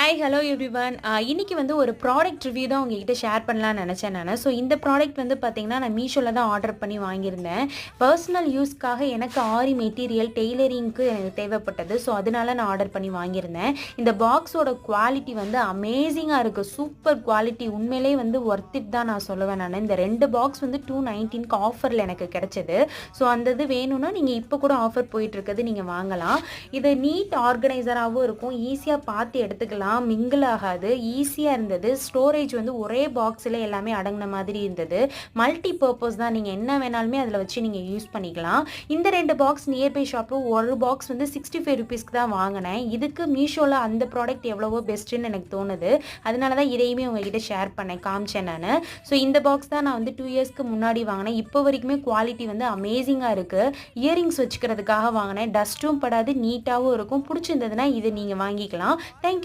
Hi hello everyone. இன்னைக்கு வந்து ஒரு ப்ராடக்ட் ரிவ்யூ தான் உங்ககிட்ட ஷேர் பண்ணலாம்னு நினச்சேன் நான். ஸோ இந்த ப்ராடக்ட் வந்து பார்த்தீங்கன்னா நான் மீஷோவில் தான் ஆர்டர் பண்ணி வாங்கியிருந்தேன். பர்சனல் யூஸ்க்காக எனக்கு ஆரி மெட்டீரியல் டெய்லரிங்க்கு எனக்கு தேவைப்பட்டது. ஸோ அதனால நான் ஆர்டர் பண்ணி வாங்கியிருந்தேன். இந்த பாக்ஸோட குவாலிட்டி வந்து அமேசிங்காக இருக்குது. சூப்பர் குவாலிட்டி, உண்மையிலே வந்து ஒர்த் இட் தான் நான் சொல்லுவேன் நான். இந்த 2 பாக்ஸ் வந்து 219க்கு ஆஃபரில் எனக்கு கிடைச்சது. ஸோ அந்த இது வேணும்னா நீங்கள் இப்போ கூட ஆஃபர் போயிட்டுருக்குது, நீங்கள் வாங்கலாம். இது நீட் ஆர்கனைசராகவும் இருக்கும், ஈஸியாக பார்த்து எடுத்துக்கலாம், மிங்கிள் ஆகாது, ஈஸியாக இருந்தது. ஸ்டோரேஜ் வந்து ஒரே பாக்ஸில் எல்லாமே அடங்கின மாதிரி இருந்தது. மல்டி பர்பஸ் தான், நீங்கள் என்ன வேணாலுமே அதில் வச்சு நீங்கள் யூஸ் பண்ணிக்கலாம். இந்த 2 பாக்ஸ் நியர்பை ஷாப்பில் ஒரு பாக்ஸ் வந்து 65 ருபீஸ்க்கு தான் வாங்கினேன். இதுக்கு மீஷோவில் அந்த ப்ராடக்ட் எவ்வளவோ பெஸ்ட்டுன்னு எனக்கு தோணுது. அதனால தான் இதையுமே உங்ககிட்ட ஷேர் பண்ணேன், காமிச்சேன் நான். ஸோ இந்த பாக்ஸ் தான் நான் வந்து 2 இயர்ஸ்க்கு முன்னாடி வாங்கினேன். இப்போ வரைக்குமே குவாலிட்டி வந்து அமேசிங்காக இருக்குது. இயரிங்ஸ் வச்சுக்கிறதுக்காக வாங்கினேன். டஸ்ட்டும் படாது, நீட்டாகவும் இருக்கும். பிடிச்சிருந்ததுன்னா இதை நீங்கள் வாங்கிக்கலாம். தேங்க்யூ.